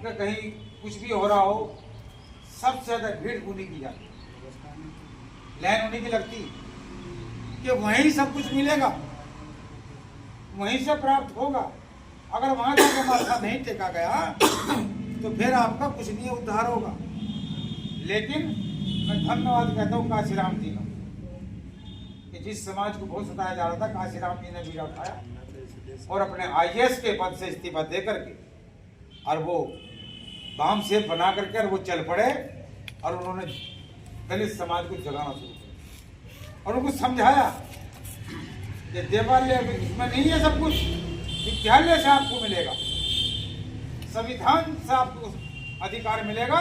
कि कहीं कुछ भी हो रहा हो, सबसे ज्यादा भीड़ उन्हीं की जाती, लाइन उन्हीं की लगती कि वहीं सब कुछ मिलेगा, वहीं से प्राप्त होगा। अगर वहां जाकर माथा नहीं टेका गया तो फिर आपका कुछ नहीं उद्धार होगा। लेकिन मैं धन्यवाद कहता हूँ काशीराम जी का कि जिस समाज को बहुत सताया जा रहा था, काशीराम जी ने बीड़ा उठाया और अपने IAS के पद से इस्तीफा दे करके और वो बाम सेब बना करके और वो चल पड़े और उन्होंने दलित समाज को जगाना शुरू किया और उनको समझाया कि देवालय इसमें नहीं है, सब कुछ विद्यालय से आपको मिलेगा, संविधान से आपको अधिकार मिलेगा,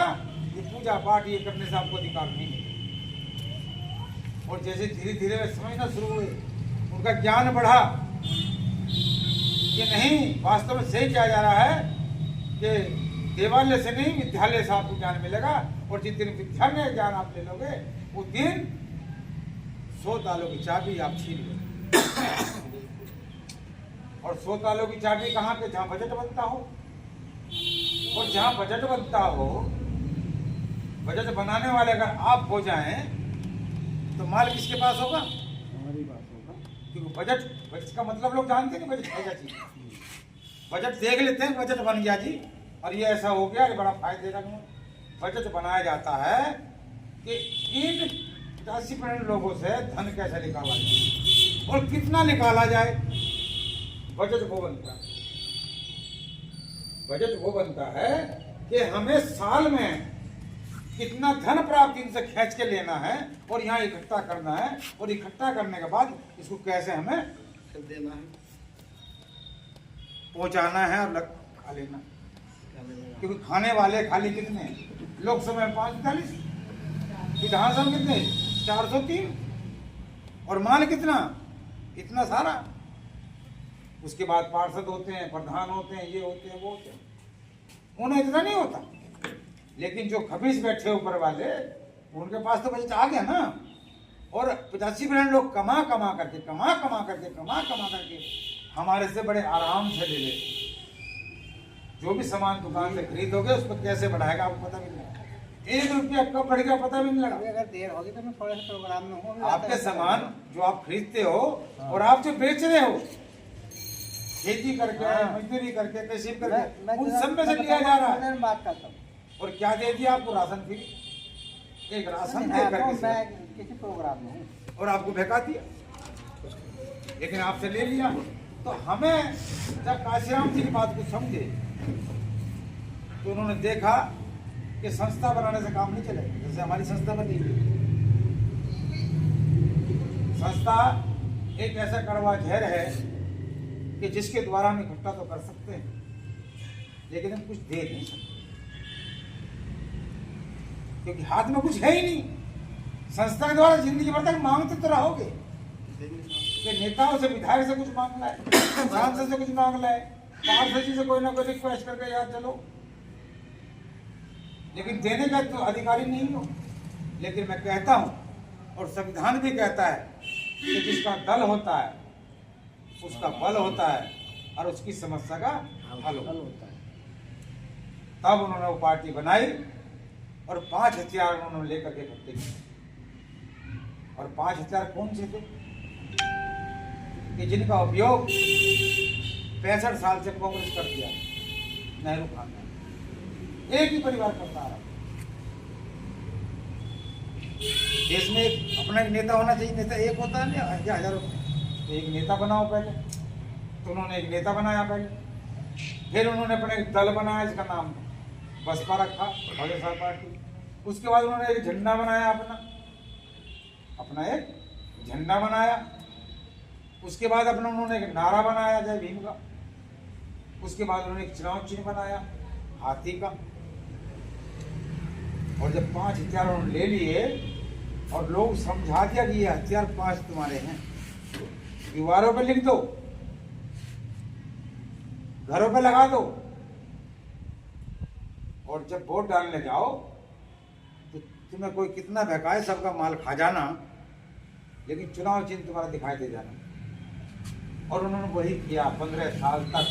ये पूजा पाठ ये करने से आपको अधिकार नहीं मिलेगा। और जैसे धीरे धीरे वे समझना शुरू हुए, उनका ज्ञान बढ़ा कि नहीं, वास्तव में सही किया जा रहा है कि देवालय से नहीं विद्यालय से आपको ज्ञान मिलेगा। और जिस दिन विद्यालय ज्ञान आप ले लोगे उस दिन 100 तालों की चाबी आप छीन लोगे। और 100 तालों की चाबी कहाँ पे? जहाँ बजट बनता हो। और जहाँ बजट बनता हो, बजट बनाने वाले अगर आप हो जाएं तो माल किसके पास होगा? हमारे पास होगा। क्योंकि बजट का मतलब लोग जानते नहीं, बजट है क्या चीज। बजट देख लेते हैं, बजट बन गया जी और ये ऐसा हो गया, ये बड़ा फायदेमंद है। बजट बनाया जाता है कि इन 80% लोगों से धन कैसे निकाला जाए और कितना निकाला जाए। बजट वो बनता है, बजट वो बनता है कि हमें साल में कितना धन प्राप्त इनसे खींच के लेना है और यहाँ इकट्ठा करना है और इकट्ठा करने के बाद इसको कैसे हमें देना है, पहुंचाना है और खा लेना। क्योंकि खाने वाले खाली कितने? लोकसभा में 543, विधानसभा में कितने? 403। और माल कितना? इतना सारा। उसके बाद पार्षद होते हैं, प्रधान होते हैं, ये होते हैं, वो होते हैं, उन्हें इतना नहीं होता। लेकिन जो खबीस बैठे ऊपर वाले, उनके पास तो बजट आ गया ना। और 85% लोग कमा करके हमारे से बड़े आराम से ले लेते। जो भी सामान दुकान से खरीदोगे उस पर कैसे बढ़ाएगा आपको पता भी नहीं लगा। 1 रुपया कब बढ़ेगा पता भी नहीं लगा। अगर देर होगी तो मैं थोड़े से प्रोग्राम में हूँ। आपके सामान जो आप खरीदते हो और आप जो बेच रहे हो, खेती करके, मजदूरी करके, कृषि करके, उन सब में से लिया जा रहा है। बात करता हूँ। और क्या दे दिया आपको? Ration free. एक राशन दे करके मैं किसी प्रोग्राम में हूँ और आपको बहका दिया, लेकिन आपसे ले लिया। तो हमें जब काशीराम जी की बात को समझे तो उन्होंने देखा कि संस्था बनाने से काम नहीं चलेगा। जैसे हमारी संस्था बनी, संस्था एक ऐसा कड़वा जहर है कि जिसके द्वारा हम इकट्ठा तो कर सकते हैं लेकिन हम कुछ दे नहीं सकते, क्योंकि हाथ में कुछ है ही नहीं। संस्था के द्वारा जिंदगी भर तक मांगते तो रहोगे कि नेताओं से, विधायक से कुछ मांग लाए, सांसद से कुछ मांग लाए, पार्षद जी से कोई ना कोई रिक्वेस्ट करके यार चलो, लेकिन देने का तो अधिकारी नहीं हो। लेकिन मैं कहता हूं और संविधान भी कहता है कि जिसका दल होता है उसका बल होता है और उसकी समस्या का हल होता है। तब उन्होंने वो पार्टी बनाई और 5 हथियार उन्होंने लेकर के इकट्ठे किए। और 5 हथियार कौन से थे कि जिनका उपयोग 65 साल से कांग्रेस कर दिया, नेहरू खानदान एक ही परिवार करता आ रहा। देश में अपना एक नेता होना चाहिए। नेता एक होता है ना, हजारों। तो एक नेता बनाओ पहले, तो उन्होंने एक नेता बनाया पहले। फिर उन्होंने अपने एक दल बनाया जिसका नाम बसपा रखा, भारतीय जनता पार्टी। उसके बाद उन्होंने एक झंडा बनाया, अपना एक झंडा बनाया। उसके बाद अपना उन्होंने एक नारा बनाया जय भीम का। उसके बाद उन्होंने एक चुनाव चिन्ह बनाया हाथी का। और जब 5 हथियार उन्होंने ले लिए और लोग समझा दिया कि ये हथियार 5 तुम्हारे हैं, दीवारों पे लिख दो, घरों पे लगा दो, और जब वोट डालने जाओ तो तुम्हें कोई कितना बहकाए सबका माल खा जाना, लेकिन चुनाव चिन्ह तुम्हारा दिखाई दे जाना। और उन्होंने वही किया 15 साल तक।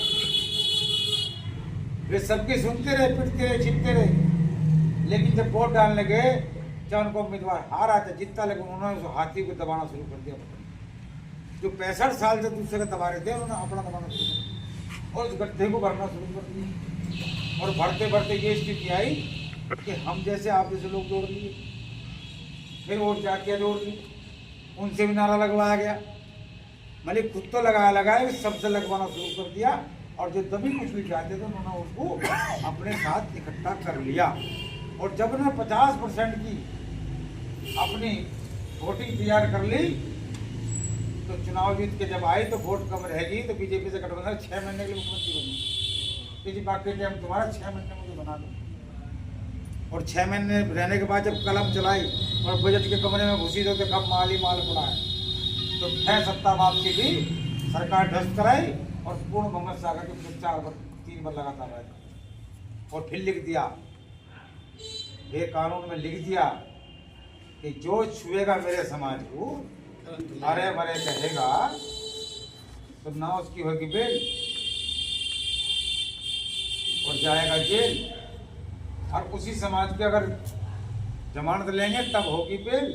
वे सबके सुनते रहे, पिटते रहे, छिपते रहे, लेकिन जब वोट डालने गए, जब उनको उम्मीदवार हारा था, जीतता, लेकिन उन्होंने उस हाथी को दबाना शुरू कर दिया। जो 65 साल से दूसरे का दबा रहे थे, उन्होंने अपना दबाना शुरू कर दिया और उस गड्ढे को भरना शुरू कर दिया। और भरते भरते ये स्थिति आई कि हम जैसे आप जैसे लोग जोड़ लिए, फिर वोट जातियाँ जोड़ ली, उनसे भी नारा लगवाया गया। मलिक खुद तो लगाया सबसे लगवाना शुरू कर दिया, और जो दबी कुछ भी चाहते थे उन्होंने उसको अपने साथ इकट्ठा कर लिया। और जब उन्होंने 50% की अपनी वोटिंग तैयार कर ली, तो चुनाव जीत के जब आई तो वोट कम रहेगी, तो बीजेपी से गठबंधन 6 महीने के लिए मुख्यमंत्री बनी कि जी बाकी टाइम तुम्हारा 6 महीने मुझे बना दो। और 6 महीने रहने के बाद जब कलम चलाई और बजट के कमरे में घुसी तो कब माल ही माल पड़ा है, तो 6 सत्ता वापसी भी सरकार ध्वस्त कराई और पूर्ण बहुमत से आकर के 3 बार लगातार रहे। और फिर लिख दिया, ये कानून में लिख दिया कि जो छुएगा मेरे समाज को, अरे बरे कहेगा, तो ना उसकी होगी बेल और जाएगा जेल। और उसी समाज के अगर जमानत लेंगे तब होगी बेल,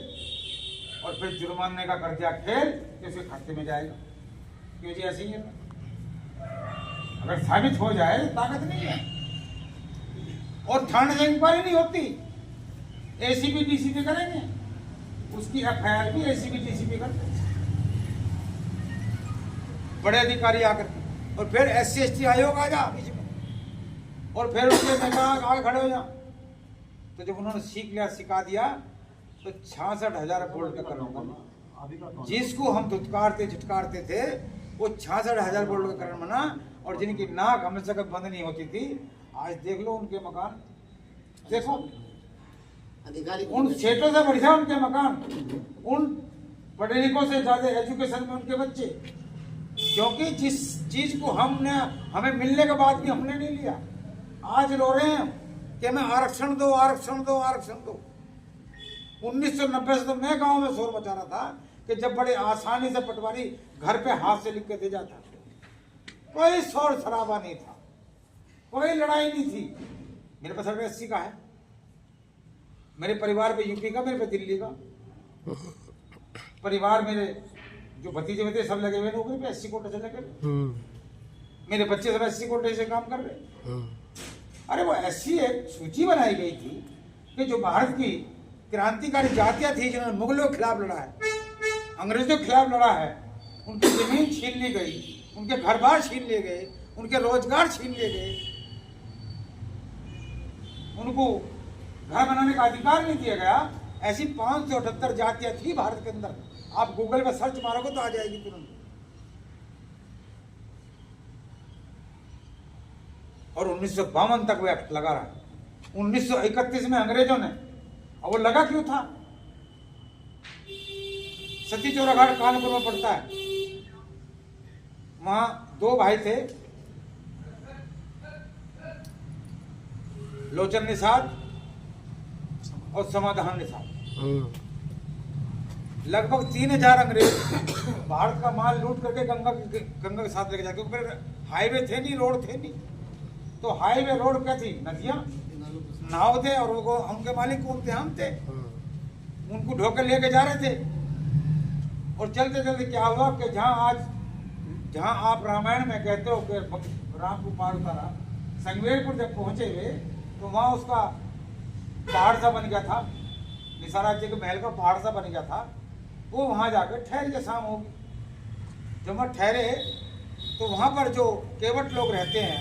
और फिर जुर्माने का कर्जा खेल कि उसके खाते में जाएगा। क्यों जी? ऐसे ही है। अगर साबित हो जाए तो ताकत नहीं है। और थाने से इंक्वायरी नहीं होती, एसीपी डीसीपी करेंगे, उसकी एफआईआर भी एसीपी डीसीपी करते, बड़े अधिकारी आकर, और फिर SC ST आयोग आ जा बीच में, और फिर उसके नेता आगे खड़े हो जा। तो जब उन्होंने सीख लिया, सिखा दिया, तो 66,000 वोल्ट का करंट, जिसको हम धुतकारते झुटकारते थे, वो 66,000 वोल्ट का करंट बना। और जिनकी नाक हमेशा कभी बंद नहीं होती थी, आज देख लो उनके मकान, देखो उन सेठों से बढ़िया उनके मकान, उन पढ़े लिखों से ज्यादा एजुकेशन में उनके बच्चे, क्योंकि जिस चीज को हमें मिलने के बाद भी हमने नहीं लिया। आज रो रहे हैं कि हमें आरक्षण दो, आरक्षण दो, आरक्षण दो। 1990 से तो मैं गांव में शोर मचा रहा था कि जब बड़े आसानी से पटवारी घर पे हाथ से लिख के दे जाता, कोई शोर शराबा नहीं था, कोई लड़ाई नहीं थी। मेरे पास सर्वे 80 का है, मेरे परिवार पे यूपी का, मेरे पे दिल्ली का परिवार, मेरे जो भतीजे बते सब लगे हुए नौकरी पे, 80 कोटे से लगे, मेरे बच्चे सब 80 कोटे से काम कर रहे। अरे वो ऐसी एक सूची बनाई गई थी कि जो भारत की क्रांतिकारी जातियां थी, जिन्होंने मुगलों के खिलाफ लड़ा है, अंग्रेजों के खिलाफ लड़ा है, उनकी जमीन छीन ली गई, उनके घर बार छीन लिए गए, उनके रोजगार छीन लिए गए, उनको घर बनाने का अधिकार नहीं दिया गया। ऐसी 578 जातियां थी भारत के अंदर। आप गूगल में सर्च मारोगे तो आ जाएगी तुरंत। और 1952 तक वो एक्ट लगा रहा। 1931 में अंग्रेजों ने, और वो लगा क्यों था? सती चोराघाट कानपुर में पड़ता है, वहां 2 भाई थे, लोचन निषाद और समाधान निषाद। लगभग 3000 अंग्रेज भारत का माल लूट करके गंगा के साथ लेके जाके, ऊपर हाईवे थे नहीं, रोड थे नहीं, तो हाईवे रोड क्या थी? नदियां, नाव थे, और वो उनके मालिक कौन थे? हम थे। उनको ढोकर लेके जा रहे थे। और चलते चलते क्या हुआ कि जहां आप रामायण में कहते हो कि राम को पार उतारा, संगमेरपुर जब पहुंचे हुए तो वहां उसका पहाड़ सा बन गया था, निसाराज जी के महल का पहाड़ सा बन गया था। वो वहां जाकर ठहर के शाम होगी। जब वहां ठहरे तो वहां पर जो केवट लोग रहते हैं,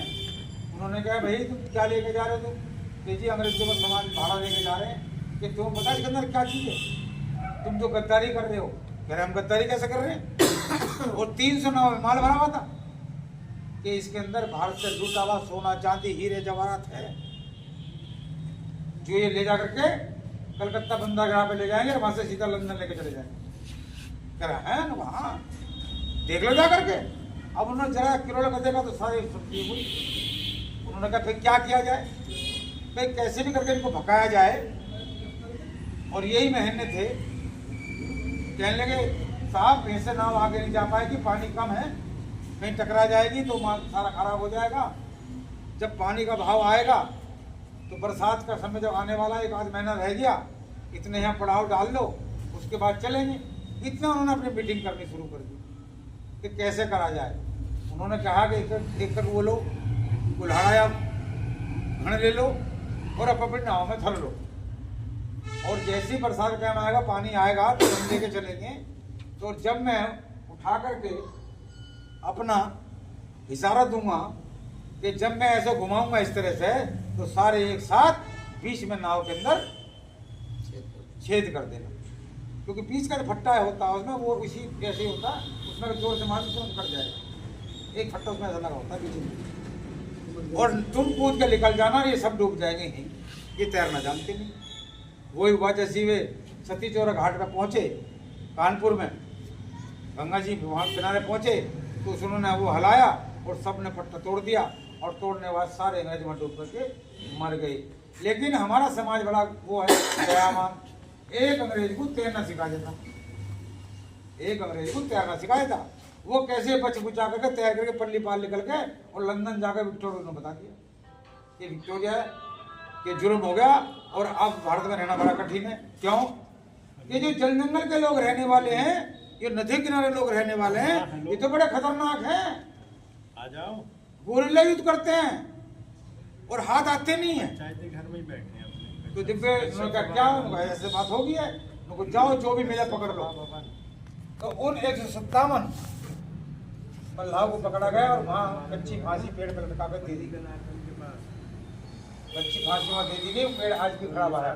उन्होंने कहा भाई तुम क्या लेके जा रहे हो? तुम जी अंग्रेजों का सामान भाड़ा लेके जा रहे हैं। कि तुम पता इसके अंदर क्या चीज है? तुम जो गद्दारी कर रहे हो। कह रहे हम गद्दारी कैसे कर रहे हैं? और 309 में माल भरा हुआ था कि इसके अंदर भारत से लूटा हुआ सोना चांदी हीरे जवाहरात है, जो ये ले जा करके कलकत्ता बंदरगाह पे ले जाएंगे और वहां से सीधा लंदन लेके चले जाएंगे। कह रहा है ना, वहां देख लो जा करके। अब उन्होंने जरा किरोड़ का देखा तो सारी सुर्खी हुई। उन्होंने कहा फिर क्या किया जाए, भाई कैसे भी करके इनको भगाया जाए। और यही महीने थे, कहने लगे साहब भैंसे नाव आगे नहीं जा पाएगी, पानी कम है, कहीं टकरा जाएगी तो माल सारा खराब हो जाएगा, जब पानी का भाव आएगा तो बरसात का समय जब आने वाला, एक आध महीना रह गया, इतने यहाँ पड़ाव डाल लो, उसके बाद चलेंगे। इतना उन्होंने अपनी मीटिंग करनी शुरू कर दी कि कैसे करा जाए। उन्होंने कहा कि एक वो लो, कुल्हाड़ा या घड़ ले लो और अपनी नाव में धर लो, और जैसी बरसात का टाइम आएगा, पानी आएगा तो हम लेके चलेंगे। तो जब मैं उठा करके अपना इशारा दूंगा कि जब मैं ऐसे घुमाऊंगा इस तरह से, तो सारे एक साथ बीच में नाव के अंदर छेद कर देना, क्योंकि बीच का जो फट्टा होता है उसमें वो इसी कैसे होता है, उसमें जोर से मार तुरंत कट जाएगा। एक फट्टा उसमें ऐसा लगा होता है बीच में, और तुम कूद के निकल जाना, ये सब डूब जाएंगे ही, ये तैरना जानते नहीं। वही हुआ जैसे वे सती चौरा घाट पर पहुंचे कानपुर में, गंगा जी वहाँ किनारे पहुंचे, तो उन्होंने वो हलाया और सब ने पट्टा तोड़ दिया, और तोड़ने के बाद सारे अंग्रेज वहाँ डूब करके मर गए। लेकिन हमारा समाज बड़ा वो है दयावान, एक अंग्रेज को तैरना सिखा देता, एक अंग्रेज को तैरना सिखाया था। वो कैसे बच बुचा करके तैर करके पल्ली पार निकल के और लंदन जाकर विक्टोरिया ने बता दिया कि विक्टोरिया कि जुर्म हो गया और अब भारत में रहना बड़ा कठिन है। क्यों? ये जो जल जंगल के लोग रहने वाले हैं, ये नदी किनारे लोग रहने वाले हैं, ये तो बड़े खतरनाक हैं। आ जाओ, गोरिल्ला युद्ध करते हैं और हाथ आते नहीं है। घर में ही बैठे हैं अपने। तो जब उन्होंने कहा क्या उनका ऐसे बात होगी है, उनको जाओ जो भी मिले पकड़ लो। तो उन 157 मल्लाह को पकड़ा गया और वहाँ कच्ची फांसी पेड़ पर लटका कर दे दी, कच्ची फांसी वहाँ दे दी गई। पेड़ आज भी खड़ा हुआ है।